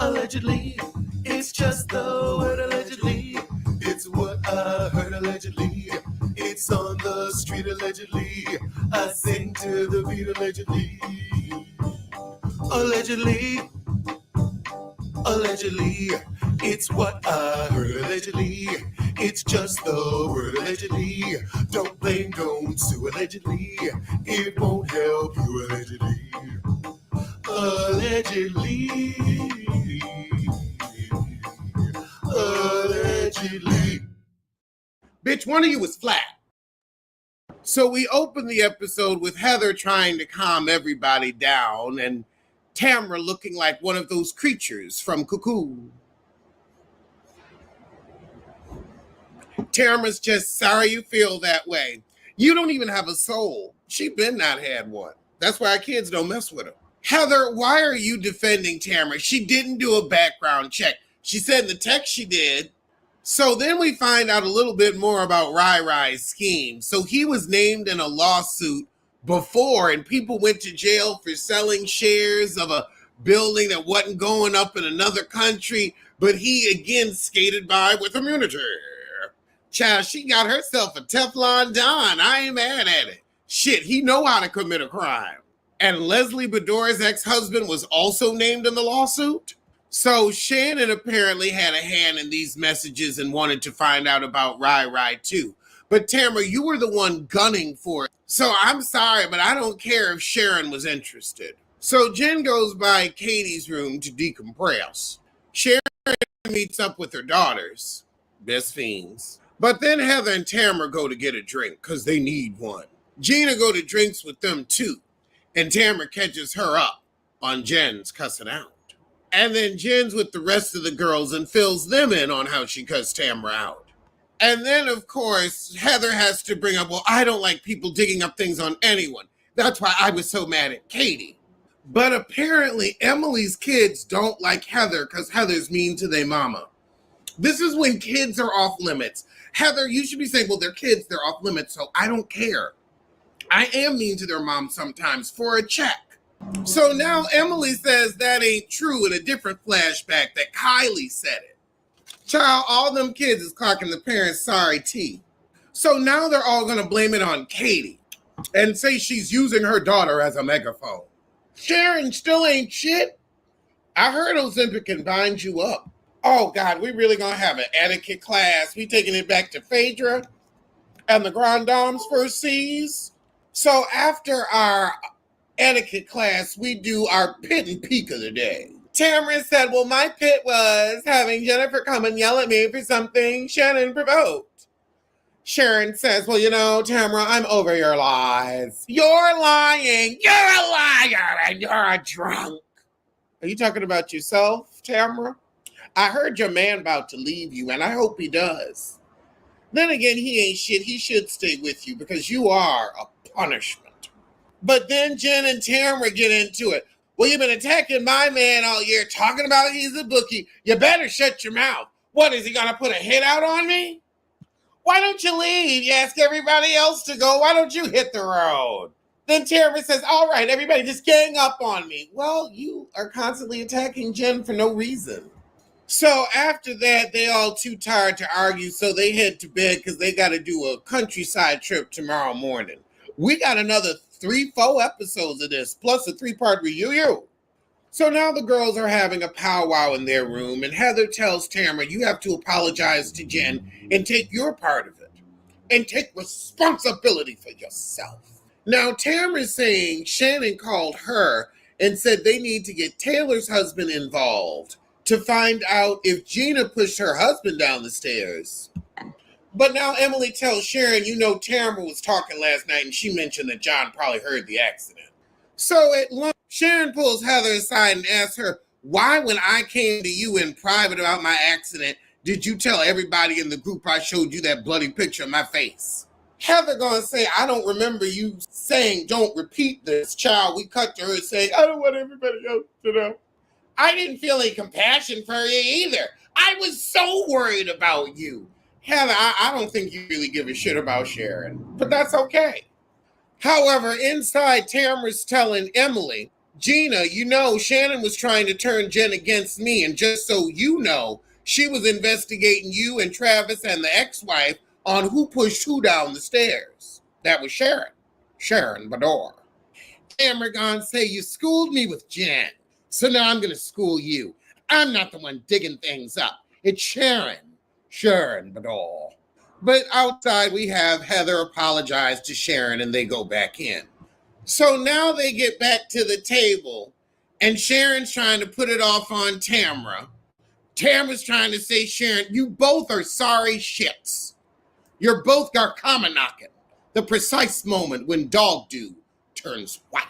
Allegedly, it's just the word allegedly. It's what I heard allegedly. It's on the street allegedly. I sing to the beat allegedly. Allegedly, allegedly, it's what I heard allegedly. It's just the word allegedly. Don't blame, don't sue allegedly. It won't help you allegedly. Allegedly. Allegedly. Bitch, one of you was flat. So we open the episode with Heather trying to calm everybody down and Tamra looking like one of those creatures from Cocoon. Tamra's just sorry you feel that way. You don't even have a soul. She been not had one. That's why our kids don't mess with her. Heather, why are you defending Tamra? She didn't do a background check. She said in the text she did. So then we find out a little bit more about Rai Rai's scheme. So he was named in a lawsuit before, and people went to jail for selling shares of a building that wasn't going up in another country, but he again skated by with immunity. Child, she got herself a Teflon Don. I ain't mad at it. Shit, he know how to commit a crime. And Leslie Bedore's ex-husband was also named in the lawsuit. So Shannon apparently had a hand in these messages and wanted to find out about Rai Rai too. But Tamra, you were the one gunning for it. So I'm sorry, but I don't care if Sharon was interested. So Jen goes by Katie's room to decompress. Sharon meets up with her daughters, best fiends. But then Heather and Tamra go to get a drink because they need one. Gina go to drinks with them too. And Tamra catches her up on Jen's cussing out. And then Jen's with the rest of the girls and fills them in on how she cussed Tamra out. And then, of course, Heather has to bring up, well, I don't like people digging up things on anyone. That's why I was so mad at Katie. But apparently Emily's kids don't like Heather because Heather's mean to their mama. This is when kids are off limits. Heather, you should be saying, well, they're kids, they're off limits, so I don't care. I am mean to their mom sometimes for a check. So now Emily says that ain't true in a different flashback that Kylie said it. Child, all them kids is clocking the parents' sorry tea. So now they're all going to blame it on Katie and say she's using her daughter as a megaphone. Sharon still ain't shit. I heard Ozempic can bind you up. Oh, God, we really going to have an etiquette class. We taking it back to Phaedra and the Grand Dames first C's. So after our etiquette class, we do our pit and peak of the day. Tamara said, well, my pit was having Jennifer come and yell at me for something Shannon provoked. Sharon says, well, you know, Tamara, I'm over your lies. You're lying. You're a liar and you're a drunk. Are you talking about yourself, Tamara? I heard your man about to leave you, and I hope he does. Then again, he ain't shit. He should stay with you because you are a punishment. But then Jen and Tamara get into it. Well, you've been attacking my man all year, talking about he's a bookie. You better shut your mouth. What, is he going to put a hit out on me? Why don't you leave? You ask everybody else to go. Why don't you hit the road? Then Tamara says, all right, everybody just gang up on me. Well, you are constantly attacking Jen for no reason. So after that, they all too tired to argue, so they head to bed because they got to do a countryside trip tomorrow morning. We got another 3-4 episodes of this, plus a 3-part reunion. So now the girls are having a powwow in their room, and Heather tells Tamara, you have to apologize to Jen and take your part of it, and take responsibility for yourself. Now Tamara's saying Shannon called her and said they need to get Taylor's husband involved to find out if Gina pushed her husband down the stairs. But now Emily tells Sharon, you know, Tamara was talking last night and she mentioned that John probably heard the accident. So at lunch, Sharon pulls Heather aside and asks her, why when I came to you in private about my accident, did you tell everybody in the group I showed you that bloody picture of my face? Heather gonna say, I don't remember you saying, don't repeat this, child. We cut to her saying, I don't want everybody else to know. I didn't feel any compassion for you either. I was so worried about you. Heather, I don't think you really give a shit about Sharon, but that's okay. However, inside, Tamara's telling Emily Gina, you know, Shannon was trying to turn Jen against me, and just so you know, she was investigating you and Travis and the ex-wife on who pushed who down the stairs. That was Sharon. Sharon Bador. Tamara gonna say you schooled me with Jen, so now I'm gonna school you. I'm not the one digging things up. It's Sharon. Sharon Bador. But outside we have Heather apologize to Sharon and they go back in. So now they get back to the table, and Sharon's trying to put it off on Tamara. Tamara's trying to say, Sharon, you both are sorry shits. You're both Garkamanocking, the precise moment when dog dew turns white.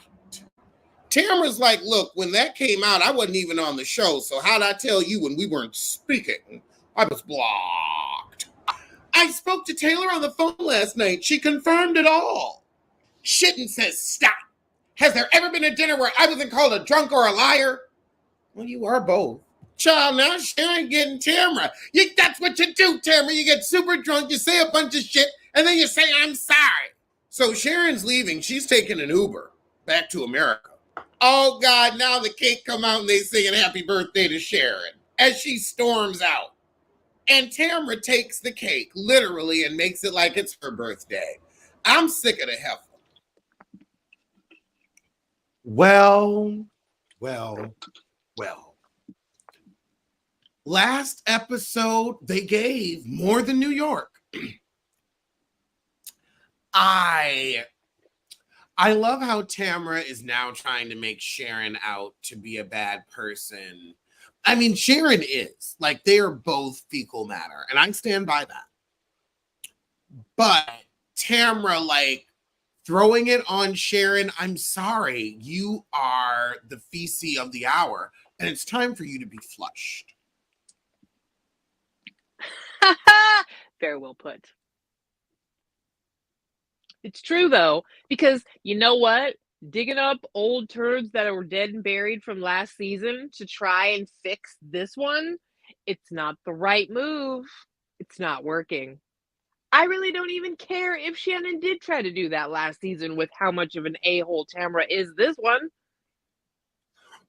Tamara's like, look, when that came out, I wasn't even on the show, so how'd I tell you when we weren't speaking? I was blocked. I spoke to Taylor on the phone last night. She confirmed it all. Shitten says stop. Has there ever been a dinner where I wasn't called a drunk or a liar? Well, you are both. Child, now Sharon getting Tamara. That's what you do, Tamara. You get super drunk, you say a bunch of shit, and then you say, I'm sorry. So Sharon's leaving. She's taking an Uber back to America. Oh, God, now the cake come out and they singing happy birthday to Sharon as she storms out. And Tamara takes the cake, literally, and makes it like it's her birthday. I'm sick of the heifer. Well. Last episode, they gave more than New York. I love how Tamara is now trying to make Sharon out to be a bad person. I mean, Sharon is. Like, they are both fecal matter, and I stand by that. But Tamara, like, throwing it on Sharon, I'm sorry, you are the feces of the hour, and it's time for you to be flushed. Very well put. It's true, though, because you know what? Digging up old turds that were dead and buried from last season to try and fix this one, it's not the right move. It's not working. I really don't even care if Shannon did try to do that last season with how much of an a-hole Tamara is this one.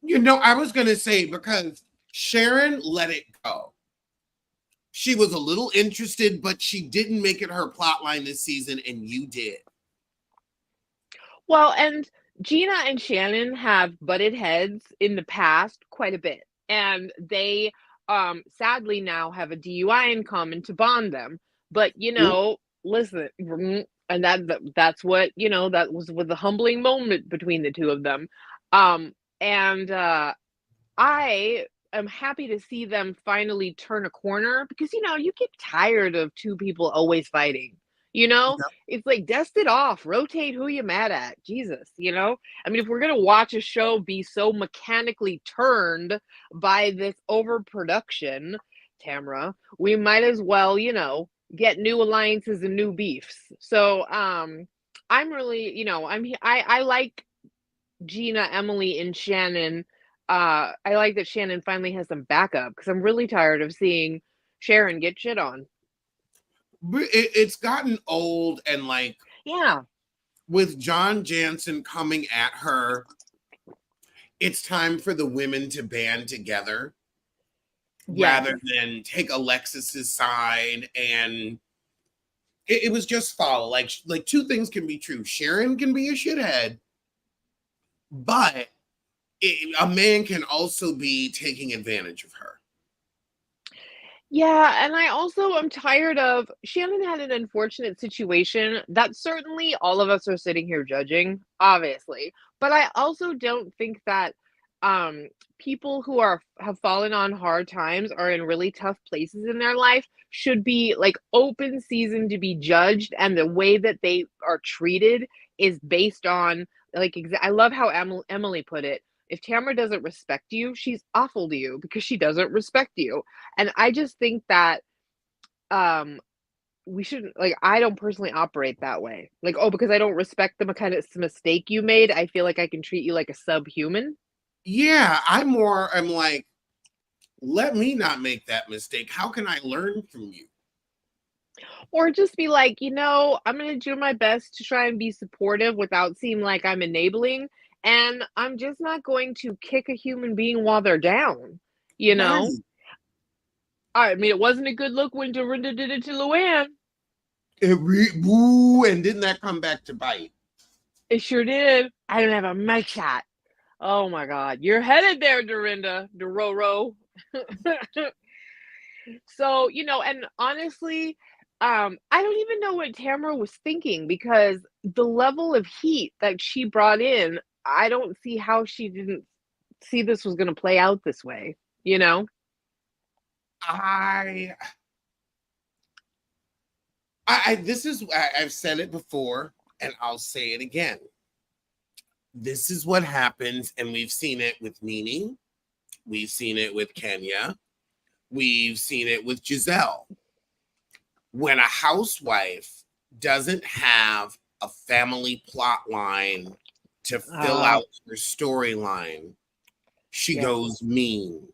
You know, I was going to say, because Sharon let it go. She was a little interested, but she didn't make it her plot line this season, and you did. Well, and Gina and Shannon have butted heads in the past quite a bit, and they sadly now have a DUI in common to bond them. But, you know, listen, and that's what, you know, that was with the humbling moment between the two of them. I am happy to see them finally turn a corner because, you know, you get tired of two people always fighting. You know, it's like dust it off, rotate who you mad at. Jesus, you know, I mean, if we're going to watch a show be so mechanically turned by this overproduction, Tamara, we might as well, you know, get new alliances and new beefs. So, I'm really, you know, I like Gina, Emily, and Shannon. I like that Shannon finally has some backup because I'm really tired of seeing Sharon get shit on. It's gotten old, and like, yeah, with John Jansen coming at her, it's time for the women to band together rather than take Alexis's side. And it was just foul. Like two things can be true. Sharon can be a shithead, but a man can also be taking advantage of her. Yeah, and I also am tired of Shannon had an unfortunate situation that certainly all of us are sitting here judging, obviously. But I also don't think that people who have fallen on hard times are in really tough places in their life should be like open season to be judged, and the way that they are treated is based on like I love how Emily put it. If Tamara doesn't respect you, she's awful to you because she doesn't respect you. And I just think that we shouldn't, like, I don't personally operate that way. Like, oh, because I don't respect the kind of mistake you made, I feel like I can treat you like a subhuman. Yeah, I'm like, let me not make that mistake. How can I learn from you? Or just be like, you know, I'm going to do my best to try and be supportive without seeming like I'm enabling. And I'm just not going to kick a human being while they're down, you know? Right. I mean, it wasn't a good look when Dorinda did it to Luann. Woo, and didn't that come back to bite? It sure did. I don't have a mic shot. Oh my God. You're headed there, Dorinda, Dororo. So, and honestly, I don't even know what Tamara was thinking because the level of heat that she brought in, I don't see how she didn't see this was going to play out this way, you know? I this is I've said it before and I'll say it again. This is what happens, and we've seen it with Nene, we've seen it with Kenya, we've seen it with Giselle. When a housewife doesn't have a family plot line to fill out her storyline, she goes mean.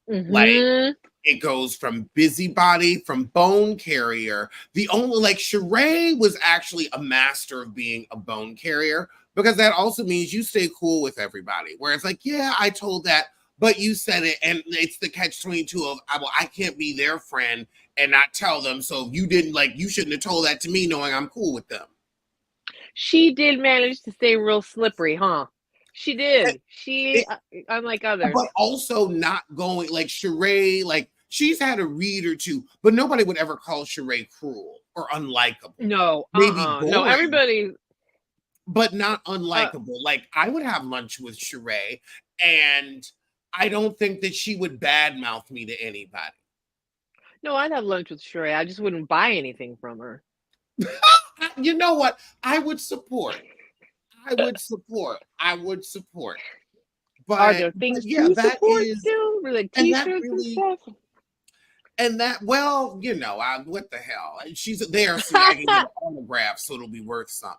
Like, it goes from busybody, from bone carrier. The only, like, Sheree was actually a master of being a bone carrier, because that also means you stay cool with everybody. Where it's like, yeah, I told that, but you said it, and it's the catch-22 of, well, I can't be their friend and not tell them. So you didn't, like, you shouldn't have told that to me knowing I'm cool with them. She did manage to stay real slippery, huh? She did. Unlike others. But also not going, like, Sheree, like, she's had a read or two, but nobody would ever call Sheree cruel or unlikable. No, maybe boring, no, everybody, but not unlikable. Like, I would have lunch with Sheree, and I don't think that she would badmouth me to anybody. No, I'd have lunch with Sheree. I just wouldn't buy anything from her. You know what? I would support. But are there things to support still? Like t-shirts and stuff? And that, well, what the hell? She's there so I can get an autograph, so it'll be worth something.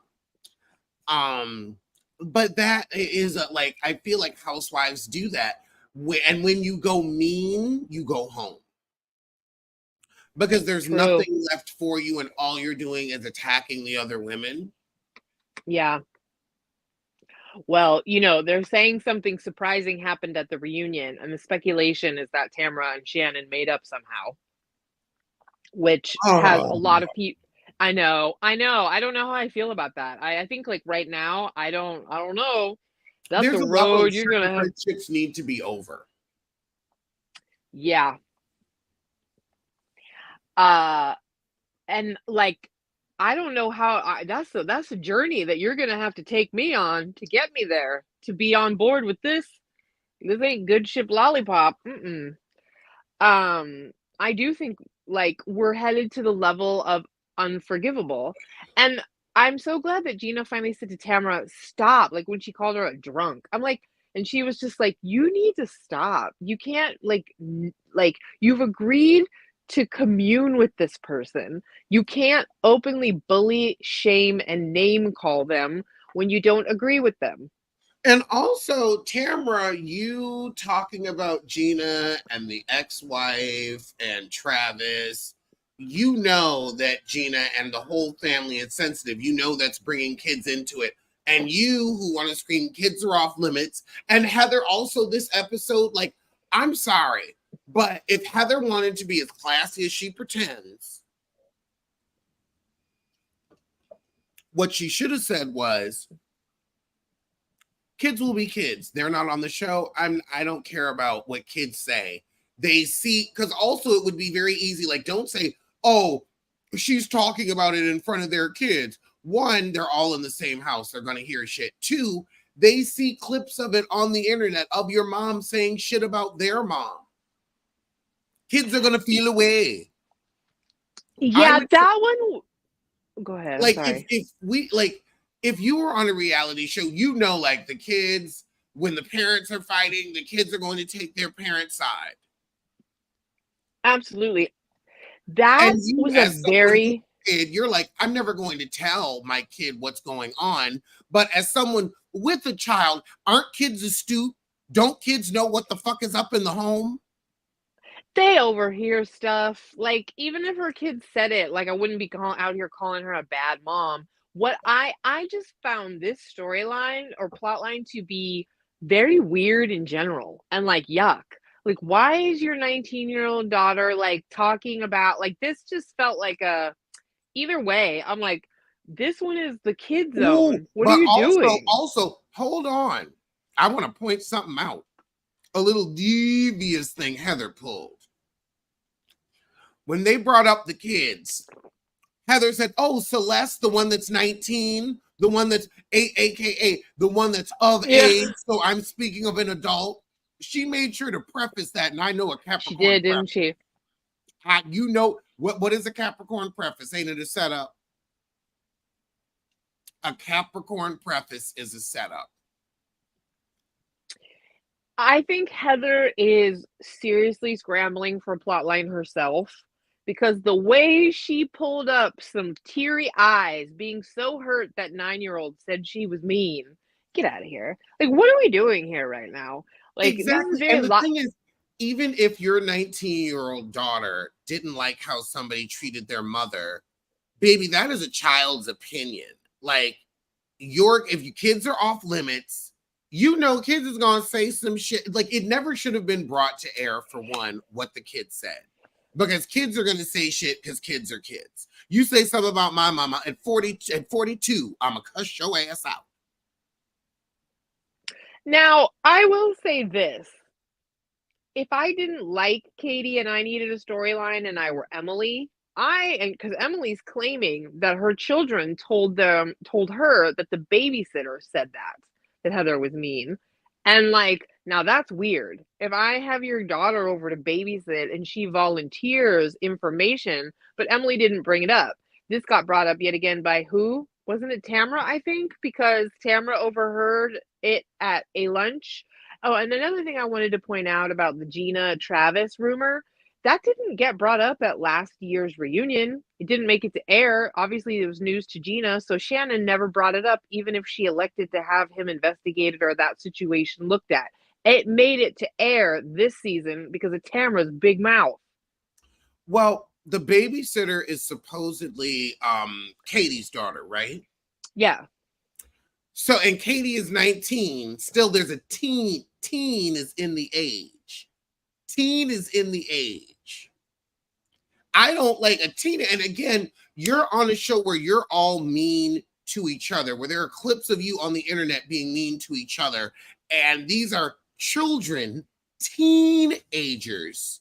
But that is like, I feel like housewives do that. And when you go mean, you go home. Because there's nothing left for you, and all you're doing is attacking the other women. Yeah. Well, they're saying something surprising happened at the reunion, and the speculation is that Tamara and Shannon made up somehow, which has a lot of people. I know. I don't know how I feel about that. I think, like, right now, I don't know. That's There's a road you're gonna have. Friendships need to be over. Yeah. And like, I don't know how that's a journey that you're gonna have to take me on to get me there, to be on board with this. This ain't good ship lollipop. I do think, like, we're headed to the level of unforgivable, and I'm so glad that Gina finally said to Tamara, "Stop!" Like, when she called her a drunk, I'm like, and she was just like, "You need to stop. You can't, like, you've agreed to commune with this person. You can't openly bully, shame, and name call them when you don't agree with them." And also, Tamara, you talking about Gina and the ex-wife and Travis, you know that Gina and the whole family is sensitive. You know that's bringing kids into it. And you, who want to scream kids are off limits, and Heather also this episode, like, I'm sorry, but if Heather wanted to be as classy as she pretends, what she should have said was, kids will be kids. They're not on the show. I don't care about what kids say. They see, because also it would be very easy. Like, don't say, oh, she's talking about it in front of their kids. One, they're all in the same house. They're going to hear shit. Two, they see clips of it on the internet of your mom saying shit about their mom. Kids are going to feel away. Yeah, that one. Go ahead. Like, sorry. if you were on a reality show, like, the kids, when the parents are fighting, the kids are going to take their parents' side. Absolutely. That was a very kid, you're like, I'm never going to tell my kid what's going on. But as someone with a child, aren't kids astute? Don't kids know what the fuck is up in the home? They overhear stuff. Like, even if her kids said it, like, I wouldn't be out here calling her a bad mom. What I just found this storyline or plotline to be very weird in general and like yuck. Like, why is your 19-year-old daughter like talking about like this? Just felt like a either way. I'm like, this one is the kid Ooh, zone. What are but you doing? also, hold on. I want to point something out. A little devious thing Heather pulled. When they brought up the kids, Heather said, "Oh, Celeste, the one that's 19, the one that's aka the one that's of Yeah, age. So I'm speaking of an adult." She made sure to preface that, and I know a she Capricorn did, preface. didn't she? You know what is a Capricorn preface? Ain't it a setup? A Capricorn preface is a setup. I think Heather is seriously scrambling for a plotline herself because the way she pulled up some teary eyes, being so hurt that 9-year-old said she was mean. Get out of here. Like, what are we doing here right now? Like, this is Exactly. very And the thing is, even if your 19-year-old daughter didn't like how somebody treated their mother, baby, that is a child's opinion. Like, if your kids are off limits, you know kids is gonna say some shit. Like, it never should have been brought to air, for one, what the kid said. Because kids are gonna say shit because kids are kids. You say something about my mama at 42, I'ma cuss your ass out. Now, I will say this. If I didn't like Katie and I needed a storyline and I were Emily, and because Emily's claiming that her children told her that the babysitter said that Heather was mean. And like, now that's weird. If I have your daughter over to babysit and she volunteers information, but Emily didn't bring it up. This got brought up yet again by who? Wasn't it Tamra, I think? Because Tamra overheard it at a lunch. Oh, and another thing I wanted to point out about the Gina Travis rumor, that didn't get brought up at last year's reunion. It didn't make it to air. Obviously, it was news to Gina, so Shannon never brought it up, even if she elected to have him investigated or that situation looked at. It made it to air this season because of Tamra's big mouth. Well, the babysitter is supposedly Katie's daughter, right? Yeah. So, and Katie is 19. Still, there's a teen. Teen is in the age. Teen is in the age. I don't like a teen. And again, you're on a show where you're all mean to each other, where there are clips of you on the internet being mean to each other. And these are children, teenagers.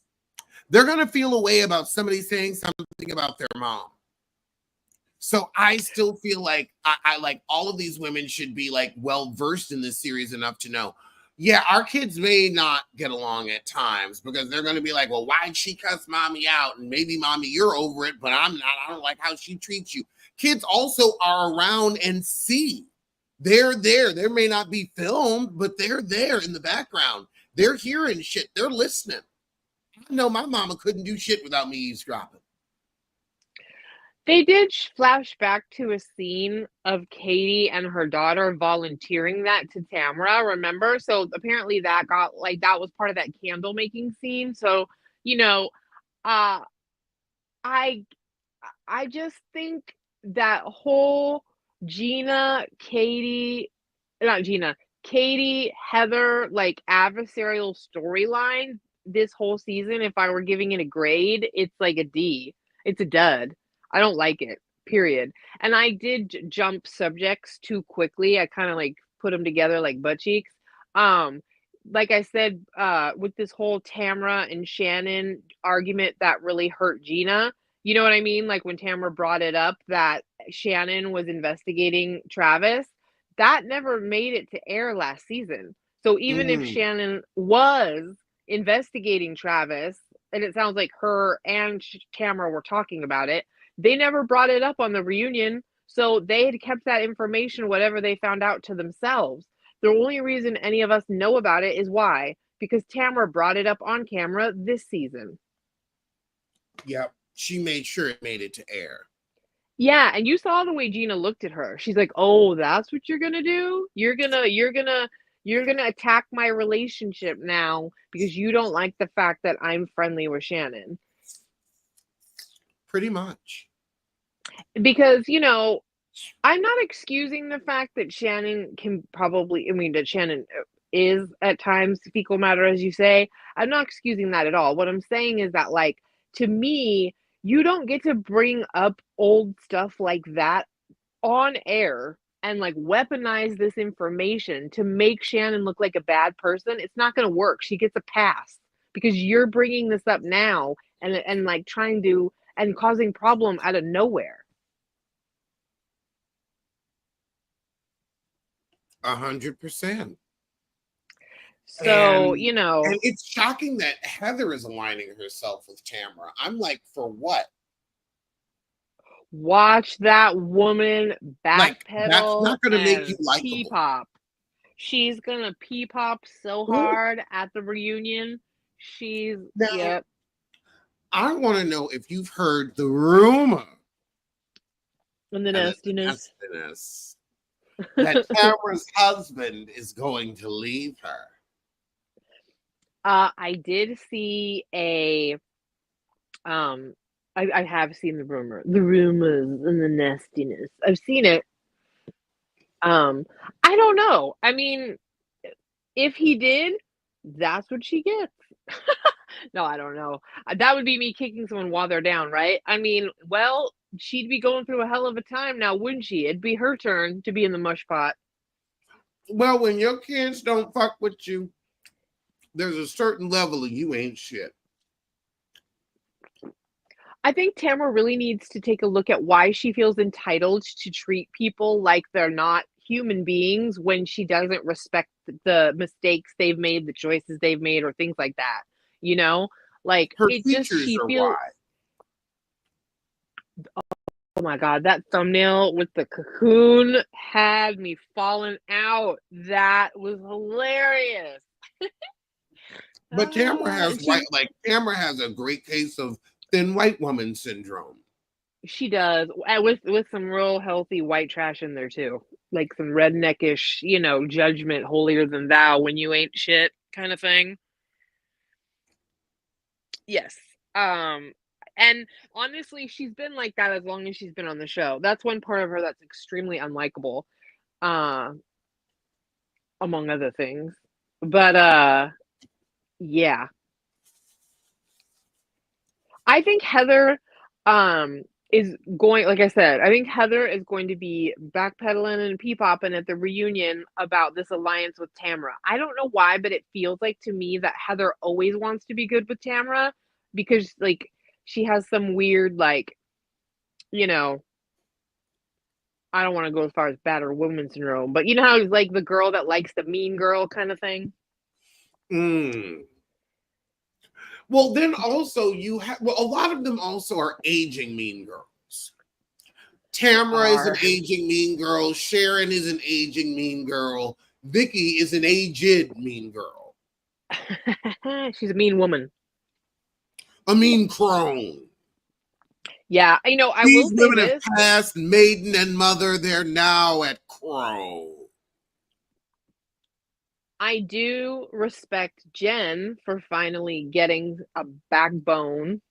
They're going to feel a way about somebody saying something about their mom. So I still feel like I like all of these women should be like well versed in this series enough to know, yeah, our kids may not get along at times because they're going to be like, well, why'd she cuss mommy out? And maybe mommy, you're over it, but I'm not. I don't like how she treats you. Kids also are around and see. They're there. There may not be filmed, but they're there in the background. They're hearing shit. They're listening. I know my mama couldn't do shit without me eavesdropping. They did flash back to a scene of Katie and her daughter volunteering that to Tamra, remember? So apparently that got like that was part of that candle making scene. So, you know, uh I I just think that whole Gina, Katie, not Gina, Katie, Heather, like adversarial storyline this whole season, if I were giving it a grade, it's like a D. It's a dud. I don't like it, period. And I did jump subjects too quickly. I kind of like put them together like butt cheeks. Um, like I said, with this whole Tamra and Shannon argument that really hurt Gina, you know what I mean? Like when Tamara brought it up that Shannon was investigating Travis, that never made it to air last season. So even if Mm. Shannon was investigating Travis, and it sounds like her and Tamara were talking about it, they never brought it up on the reunion. So they had kept that information, whatever they found out, to themselves. The only reason any of us know about it is why? Because Tamara brought it up on camera this season. Yep. She made sure it made it to air. Yeah, and you saw the way Gina looked at her. She's like, "Oh, that's what you're gonna do? You're gonna attack my relationship now because you don't like the fact that I'm friendly with Shannon." Pretty much. Because, you know, I'm not excusing the fact that Shannon can probably, I mean, that Shannon is at times fecal matter, as you say. I'm not excusing that at all. What I'm saying is that, like, to me, you don't get to bring up old stuff like that on air and like weaponize this information to make Shannon look like a bad person. It's not going to work. She gets a pass because you're bringing this up now and like trying to and causing problem out of nowhere. 100%. So, you And know, it's shocking that Heather is aligning herself with Tamara. I'm like, for what? watch that woman Like, that's backpedal not going to make you and pee likable. pop. She's gonna pee pop so Ooh. hard at the reunion. She's, Now, yep. I want to know if you've heard the rumor And the and the nastiness. nastiness that Tamara's husband is going to leave her. I did see a I have seen the rumors and the nastiness. I've seen it. I don't know. I mean, if he did, that's what she gets. No, I don't know. That would be me kicking someone while they're down, right? I mean, well, she'd be going through a hell of a time now, wouldn't she? It'd be her turn to be in the mush pot. Well, when your kids don't fuck with you, there's a certain level of you ain't shit. I think Tamara really needs to take a look at why she feels entitled to treat people like they're not human beings when she doesn't respect the mistakes they've made, the choices they've made, or things like that. You know, like Her it just features she are feels. why. Oh my god, that thumbnail with the cocoon had me falling out. That was hilarious. But Tamara has And she Tamara has a great case of thin white woman syndrome. She does, and with some real healthy white trash in there too, like some redneckish, you know, judgment, holier than thou when you ain't shit kind of thing. Yes. Um, and honestly, she's been like that as long as she's been on the show. That's one part of her that's extremely unlikable, uh, among other things. But yeah, I think Heather is going, like I said, I think Heather is going to be backpedaling and pee-popping at the reunion about this alliance with Tamara. I don't know why, but it feels like to me that Heather always wants to be good with Tamara because like she has some weird like, you know, I don't want to go as far as battered woman syndrome, but you know how it's like the girl that likes the mean girl kind of thing. Mm. Well, then also you have a lot of them also are aging mean girls. They Tamara is an are. aging mean girl. Sharon is an aging mean girl. Vicky is an aged mean girl. She's a mean woman. A mean crone. Yeah, you know, I will These say women have this. passed maiden and mother. They're now at crow. I do respect Jen for finally getting a backbone.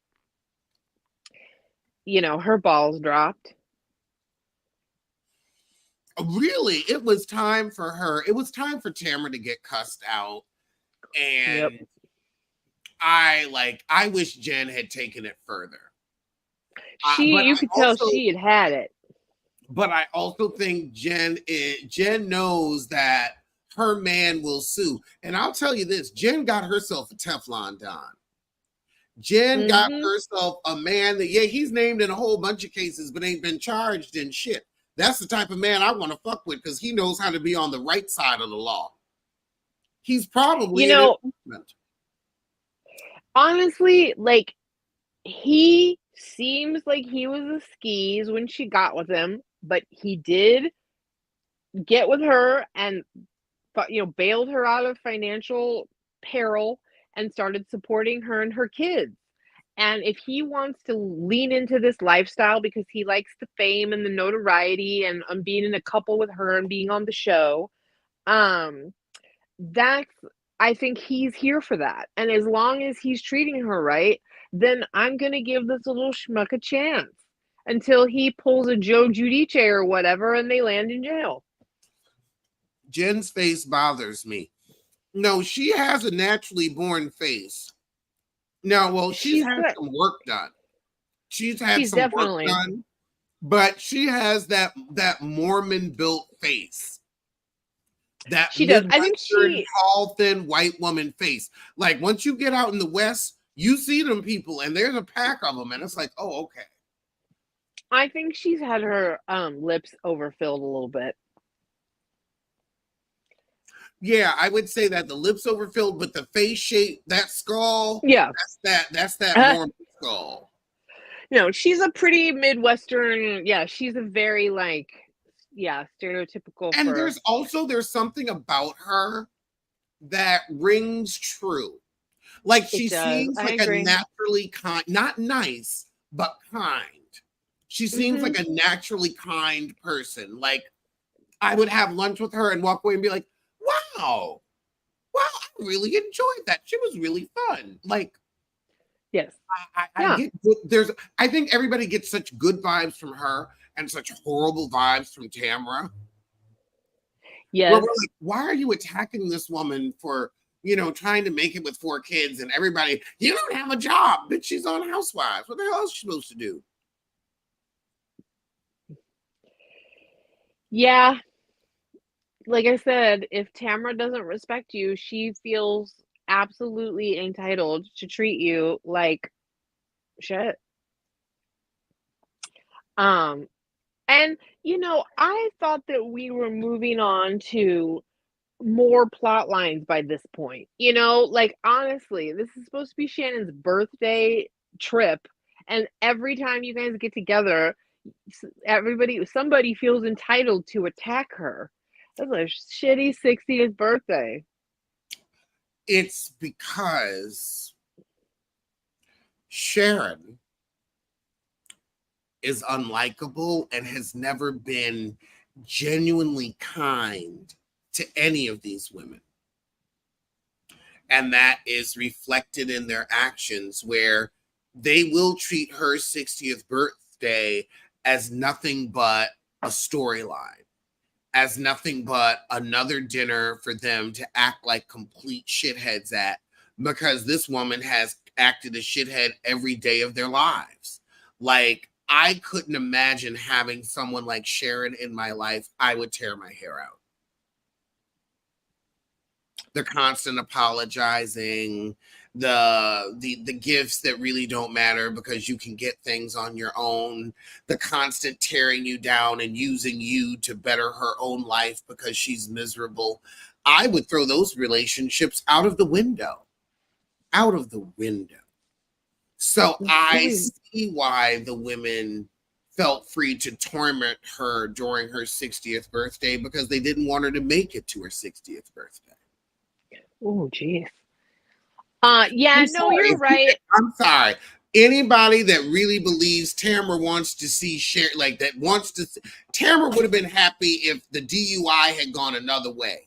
You know, her balls dropped. Really, it was time for her. It was time for Tamara to get cussed out. Yep. And I wish Jen had taken it further. You could tell she had it. But I also think Jen knows that her man will sue. And I'll tell you this, Jen got herself a Teflon Don. Jen got Mm-hmm. herself a man that, yeah, he's named in a whole bunch of cases, but ain't been charged in shit. That's the type of man I want to fuck with because he knows how to be on the right side of the law. He's You probably an know, impeachment. honestly, like he seems like he was the skis when she got with him, but he did get with her and you know bailed her out of financial peril and started supporting her and her kids. And if he wants to lean into this lifestyle because he likes the fame and the notoriety and being in a couple with her and being on the show, um, that's I think he's here for that. And as long as he's treating her right, then I'm gonna give this little schmuck a chance. until he pulls a Joe Giudice or whatever and they land in jail. Jen's face bothers me. No, she has a naturally born face. No, well, she's had some work done. She's had some definitely work done, but she has that Mormon built face. That she does. I think tall, thin white woman face. Like once you get out in the West, you see them people, and there's a pack of them, and it's like, oh, okay. I think she's had her lips overfilled a little bit. Yeah, I would say that the lips overfilled, but the face shape, that skull, yeah, that's that Mormon skull. No, she's a pretty Midwestern. Yeah, she's a very stereotypical. And there's something about her that rings true. Like she seems like a naturally kind, not nice, but kind. She seems like a naturally kind person. Like I would have lunch with her and walk away and be like, wow, I really enjoyed that. She was really fun. Like, yes, I get good. I think everybody gets such good vibes from her and such horrible vibes from Tamra. Yes. Where we're like, why are you attacking this woman for, trying to make it with 4 kids and everybody, you don't have a job, but she's on Housewives. What the hell is she supposed to do? Yeah. Like I said, if Tamra doesn't respect you, she feels absolutely entitled to treat you like shit. And I thought that we were moving on to more plot lines by this point. Like honestly, this is supposed to be Shannon's birthday trip, and every time you guys get together, somebody feels entitled to attack her. That's a shitty 60th birthday. It's because Sharon is unlikable and has never been genuinely kind to any of these women. And that is reflected in their actions, where they will treat her 60th birthday as nothing but a storyline, as nothing but another dinner for them to act like complete shitheads at, because this woman has acted a shithead every day of their lives. Like, I couldn't imagine having someone like Sharon in my life. I would tear my hair out. The constant apologizing, the gifts that really don't matter because you can get things on your own, the constant tearing you down and using you to better her own life because she's miserable. I would throw those relationships out of the window. Out of the window. So I see why the women felt free to torment her during her 60th birthday, because they didn't want her to make it to her 60th birthday. Oh, geez. You're right. I'm sorry. Anybody that really believes Tamra wants to see Tamra would have been happy if the DUI had gone another way,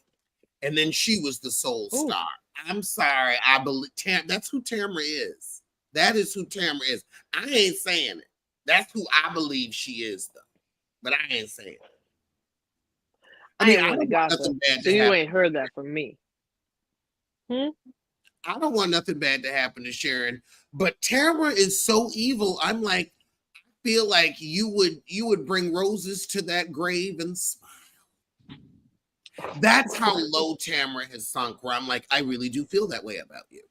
and then she was the sole star. I'm sorry. I believe that's who Tamra is. That is who Tamra is. I ain't saying it. That's who I believe she is, though. But I ain't saying it. I don't want nothing bad to happen. You ain't heard that from me. I don't want nothing bad to happen to Sharon, but Tamra is so evil. I'm like, I feel like you would bring roses to that grave and smile. That's how low Tamra has sunk, where I'm like, I really do feel that way about you.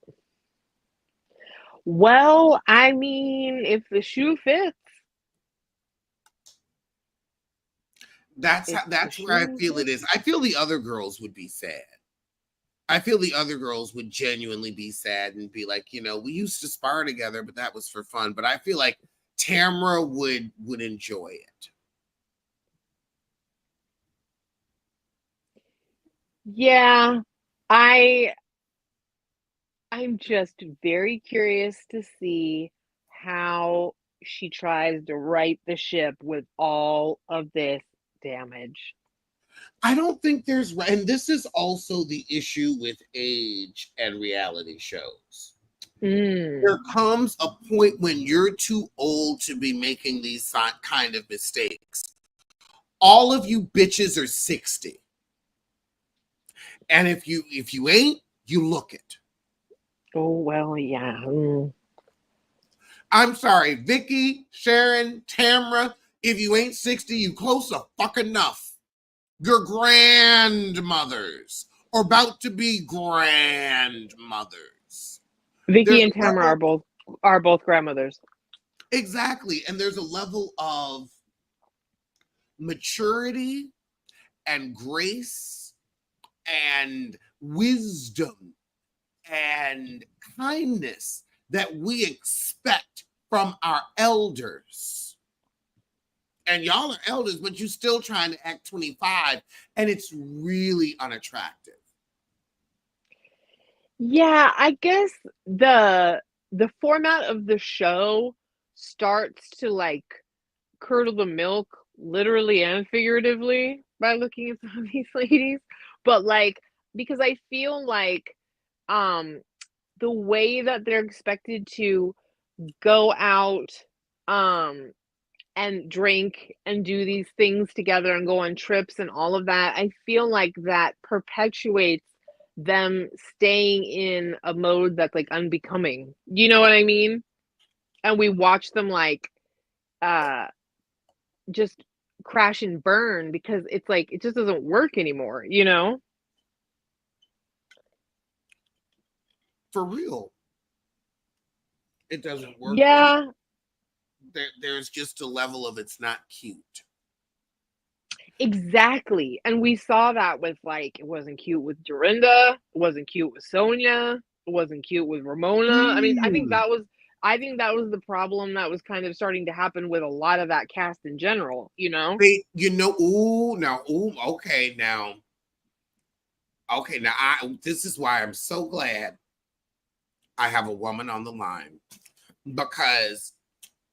Well, I mean, if the shoe fits. That's where I feel it is. I feel the other girls would be sad. I feel the other girls would genuinely be sad and be like, we used to spar together, but that was for fun. But I feel like Tamra would enjoy it. Yeah, I'm just very curious to see how she tries to right the ship with all of this damage. I don't think and this is also the issue with age and reality shows. There comes a point when you're too old to be making these kind of mistakes. All of you bitches are 60. And if you ain't, you look it. Oh, well, yeah. I'm sorry, Vicky, Sharon, Tamra, if you ain't 60, you close enough. You're grandmothers or about to be grandmothers. Vicky There's and a Tamara level, are both grandmothers. exactly, and there's a level of maturity and grace and wisdom and kindness that we expect from our elders. And y'all are elders, but you're still trying to act 25, and it's really unattractive. Yeah, I guess the format of the show starts to like curdle the milk literally and figuratively by looking at some of these ladies. But like, because I feel like the way that they're expected to go out and drink and do these things together and go on trips and all of that, I feel like that perpetuates them staying in a mode that's like unbecoming. You know what I mean? And we watch them like uh just crash and burn because it's like it just doesn't work anymore, you know? For real. It doesn't work. Yeah, There's just a level of it's not cute. exactly. And we saw that with like it wasn't cute with Dorinda, it wasn't cute with Sonia, it wasn't cute with Ramona. I mean, Mm. I think that was the problem that was kind of starting to happen with a lot of that cast in general, you know? Okay, now this is why I'm so glad I have a woman on the line, because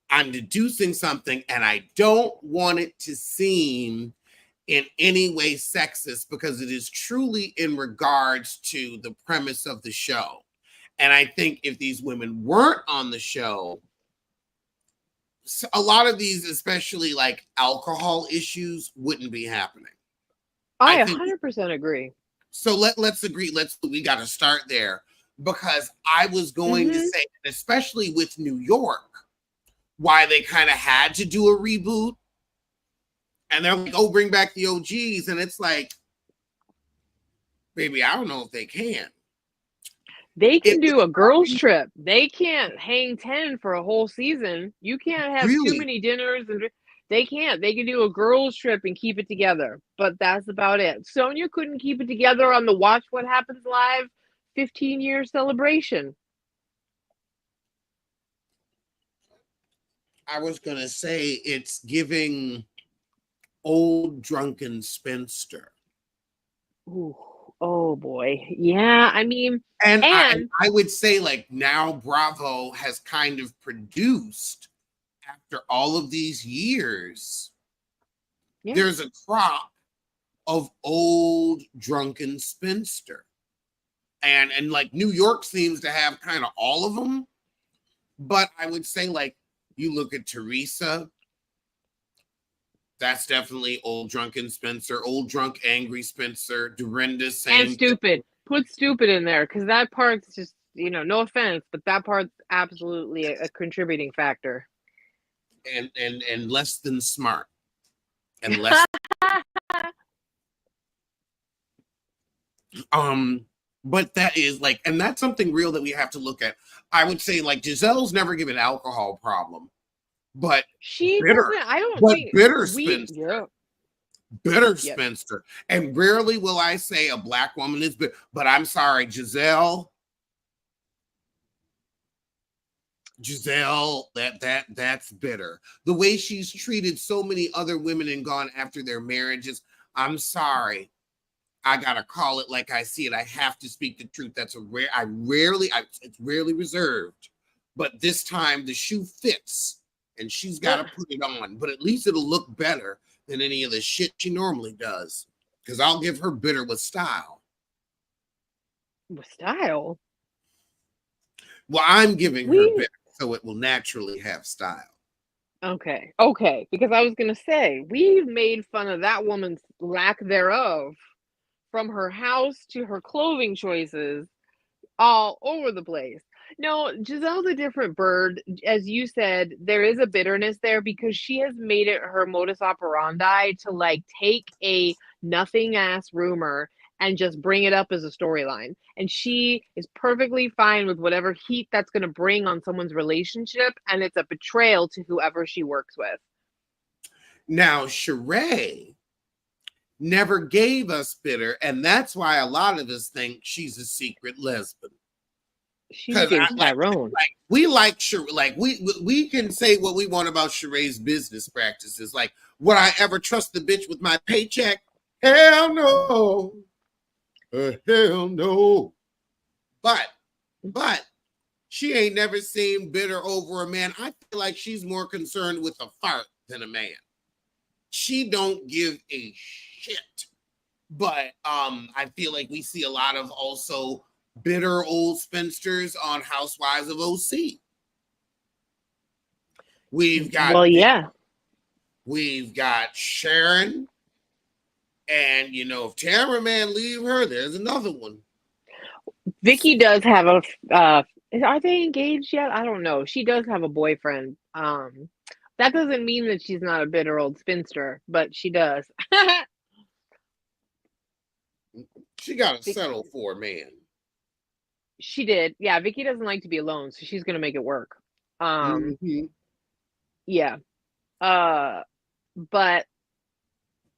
I'm deducing something and I don't want it to seem in any way sexist, because it is truly in regards to the premise of the show. And I think if these women weren't on the show, a lot of these, especially like alcohol issues, wouldn't be happening. I I think 100% agree. so. Let's agree. We got to start there, because I was going to Mhm. say, especially with New York, why they kind of had to do a reboot, and they're like, "Oh, bring back the OGs," and it's like, baby, I don't know if they can. They If can do a girls trip. They can't hang 10 for a whole season. You can't have too really, many dinners and they can't. They can do a girls trip and keep it together, but that's about it. Sonia couldn't keep it together on the Watch What Happens Live 15-year celebration. I was gonna say it's giving old drunken spinster. Ooh, oh boy. Yeah, I mean, And and I would say, like, now Bravo has kind of produced, after all of these years, yeah. there's a crop of old drunken spinster. And like New York seems to have kind of all of them. But I would say, like, you look at Teresa, that's definitely old drunken Spencer, old drunk angry Spencer, Dorinda, And same stupid. Put stupid in there because that part's just, no offense, but that part's absolutely a contributing factor. and less than smart and less um but that is like, and that's something real that we have to look at. I would say, like, Giselle's never given alcohol problem, but She bitter, doesn't, I don't but think bitter we, Spencer, yeah, bitter yep. Spencer. And rarely will I say a black woman is bitter, but I'm sorry, Giselle, that's bitter. The way she's treated so many other women and gone after their marriages, I'm sorry. I gotta call it like I see it. I have to speak the truth. That's a rare. It's rarely reserved, but this time the shoe fits, and she's got to put it on. But at least it'll look better than any of the shit she normally does. Because I'll give her bitter with style. With style. Well, I'm giving her We bitter, so it will naturally have style. Okay, because I was gonna say, we made fun of that woman's lack thereof, from her house to her clothing choices, all over the place. No, Giselle's a different bird. As you said, there is a bitterness there because she has made it her modus operandi to like take a nothing ass rumor and just bring it up as a storyline. And she is perfectly fine with whatever heat that's going to bring on someone's relationship. And it's a betrayal to whoever she works with. Now, Sheree never gave us bitter, and that's why a lot of us think she's a secret lesbian. She Because gave Tyrone. we like Sheree, like we can say what we want about Sheree's business practices. Like, would I ever trust the bitch with my paycheck? Hell no. Hell no. But she ain't never seen bitter over a man. I feel like she's more concerned with a fart than a man. She don't give a shit. But I feel like we see a lot of also bitter old spinsters on Housewives of OC. We've got we've got Sharon, and if Tamara man leave her, there's another one. Vicky does have a are they engaged yet? I don't know. She does have a boyfriend. That doesn't mean that she's not a bitter old spinster, but she does. She got to settle for a man. She did. Yeah, Vicky doesn't like to be alone, so she's gonna make it work. Yeah. But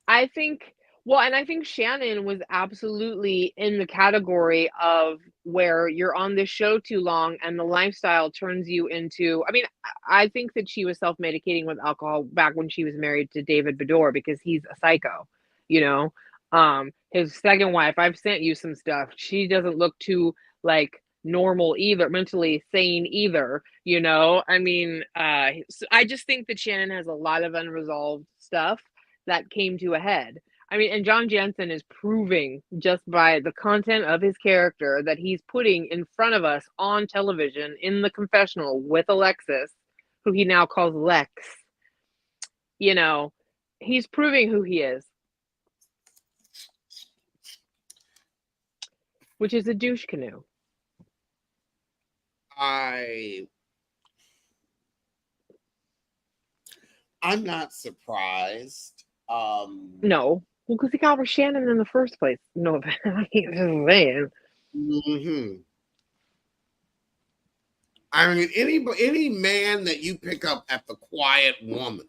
I think and I think Shannon was absolutely in the category of where you're on this show too long and the lifestyle turns you into. I mean, I think that she was self-medicating with alcohol back when she was married to David Bedour because he's a psycho, His second wife, I've sent you some stuff. She doesn't look too like normal either, mentally sane either, I mean, so I just think that Shannon has a lot of unresolved stuff that came to a head. I mean, and John Jansen is proving just by the content of his character that he's putting in front of us on television in the confessional with Alexis, who he now calls Lex. He's proving who he is, which is a douche canoe. I'm not surprised. No, well, because he got with Shannon in the first place. No, I'm just saying. I mean, any man that you pick up at the Quiet Woman.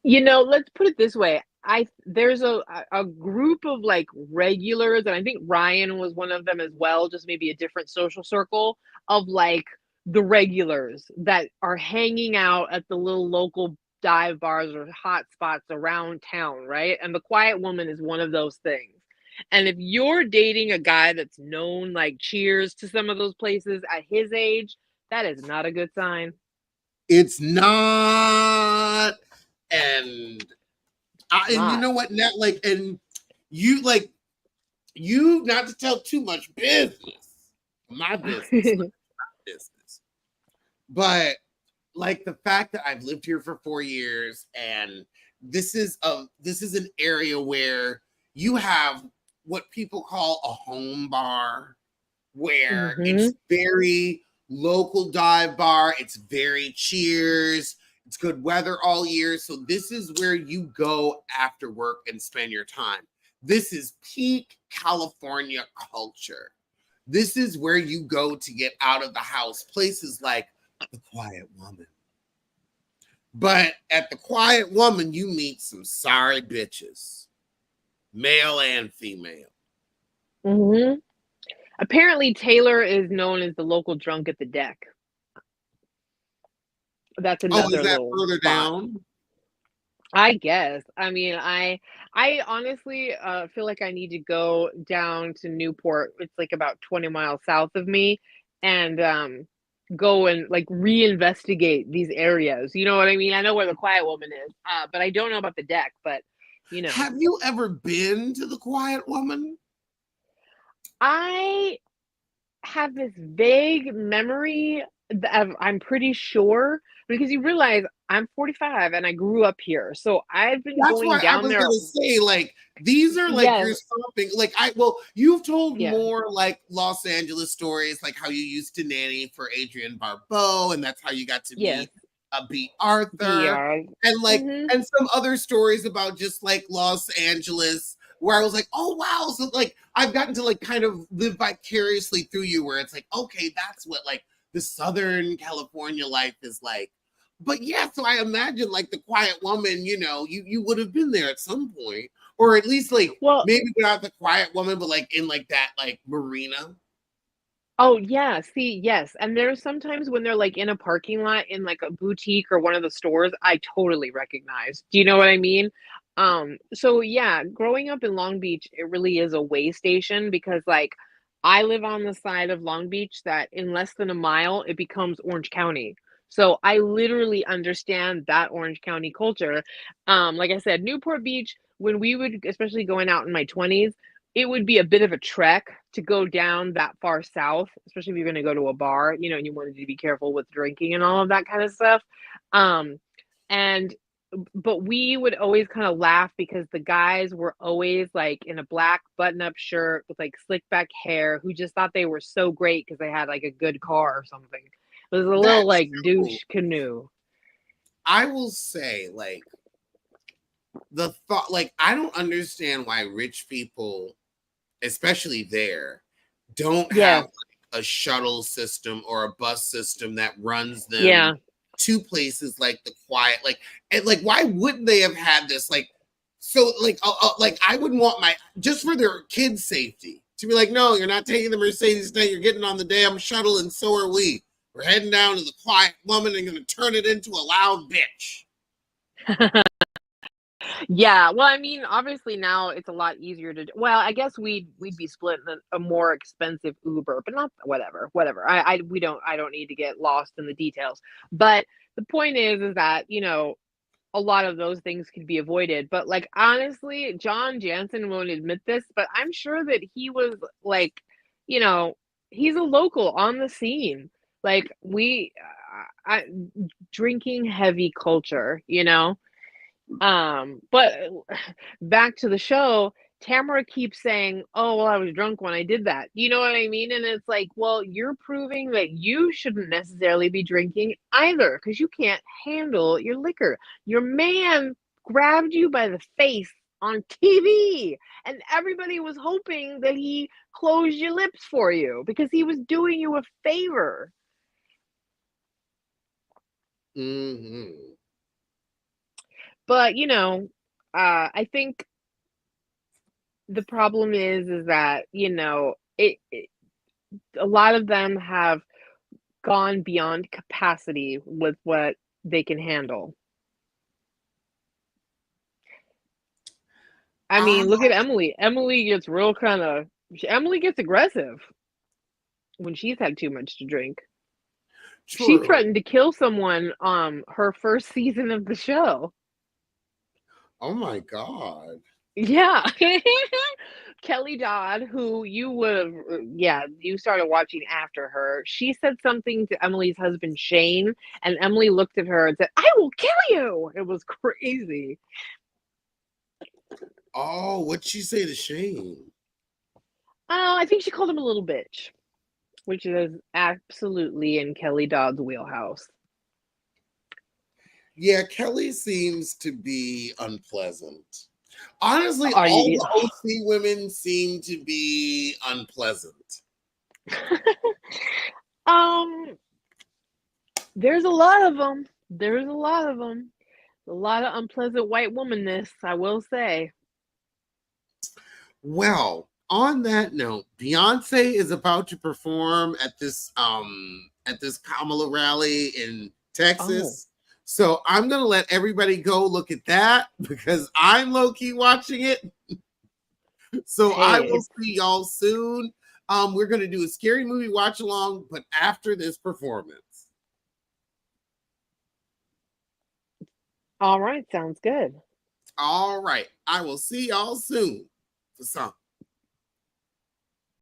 Let's put it this way. There's a group of like regulars, and I think Ryan was one of them as well, just maybe a different social circle of like the regulars that are hanging out at the little local dive bars or hot spots around town, right? And the Quiet Woman is one of those things. And if you're dating a guy that's known, like, cheers to some of those places at his age, that is not a good sign. It's not. And you know what? Now, you not to tell too much business. My business. But like the fact that I've lived here for 4 years, and this is an area where you have what people call a home bar, where it's very local dive bar. It's very cheers. It's good weather all year. So this is where you go after work and spend your time. This is peak California culture. This is where you go to get out of the house. Places like the Quiet Woman. But at the Quiet Woman, you meet some sorry bitches, male and female. Apparently, Taylor is known as the local drunk at the deck. That's another is that little further spot. down? I guess. I mean, I honestly feel like I need to go down to Newport. It's like about 20 miles south of me, and go and like reinvestigate these areas. You know what I mean? I know where the Quiet Woman is, but I don't know about the deck. But Have you ever been to the Quiet Woman? I have this vague memory of, I'm pretty sure, because you realize I'm 45 and I grew up here. So I've been That's going why I down was there. gonna say, like, these are like Yes. your stomping. Like, you've told Yeah. more like Los Angeles stories, like how you used to nanny for Adrienne Barbeau, and that's how you got to Yes. meet B. Arthur, Yeah. and like, Hmm. and some other stories about just like Los Angeles, where I was like, oh wow, so like I've gotten to like kind of live vicariously through you, where it's like, okay, that's what like the Southern California life is like. But yeah, so I imagine like the quiet woman, you would have been there at some point, or at least like Well, maybe not the quiet woman, but like in like that like marina. oh yeah, see, yes. And there's sometimes when they're like in a parking lot in like a boutique or one of the stores, I totally recognize. Do you know what I mean? So yeah, growing up in Long Beach, it really is a way station because like I live on the side of Long Beach that in less than a mile it becomes Orange County. So I literally understand that Orange County culture. Like I said, Newport Beach, when we would, especially going out in my 20s, it would be a bit of a trek to go down that far south, especially if you're gonna go to a bar, and you wanted to be careful with drinking and all of that kind of stuff. Um, and but we would always kind of laugh because the guys were always like in a black button-up shirt with like slick back hair who just thought they were so great because they had like a good car or something. It was a little That's like true. douche canoe. I will say, like, the thought, like, I don't understand why rich people, especially there, don't have Yeah, like, a shuttle system or a bus system that runs them yeah. to places like the quiet, like, and like, why wouldn't they have had this? Like, so, like, I would want my, just for their kids' safety, to be like, no, you're not taking the Mercedes today, you're getting on the damn shuttle, and so are we. We're heading down to the quiet woman and going to turn it into a loud bitch. Yeah, well, I mean, obviously now it's a lot easier to well, I guess we'd be splitting a more expensive Uber, but not whatever. I don't need to get lost in the details. But the point is that, a lot of those things could be avoided. But like honestly, John Jansen won't admit this, but I'm sure that he was like, you know, he's a local on the scene. Like I drinking heavy culture. But back to the show, Tamara keeps saying, "Oh, well, I was drunk when I did that." You know what I mean? And it's like, well, you're proving that you shouldn't necessarily be drinking either because you can't handle your liquor. Your man grabbed you by the face on TV, and everybody was hoping that he closed your lips for you because he was doing you a favor. Mm-hmm. But, I think the problem is that, a lot of them have gone beyond capacity with what they can handle. I Ah, mean, look at Emily. Emily gets real kind of Emily gets aggressive when she's had too much to drink. She true. threatened to kill someone her first season of the show. Oh my God. Yeah. Kelly Dodd, who you would have, yeah, you started watching after her. She said something to Emily's husband, Shane, and Emily looked at her and said, "I will kill you." It was crazy. Oh, what'd she say to Shane? Oh, I think she called him a little bitch, which is absolutely in Kelly Dodd's wheelhouse. Yeah, Kelly seems to be unpleasant. Honestly, Are all you? the OC women seem to be unpleasant. um, there's a lot of them. There's a lot of them. A lot of unpleasant white womanness, I will say. Well, on that note, Beyonce is about to perform at this Kamala rally in Oh, Texas. So I'm gonna let everybody go look at that because I'm low key watching it. So I hey, will it's see y'all soon. We're gonna do a scary movie watch along, but after this performance. all right. Sounds good. All right, I will see y'all soon for some.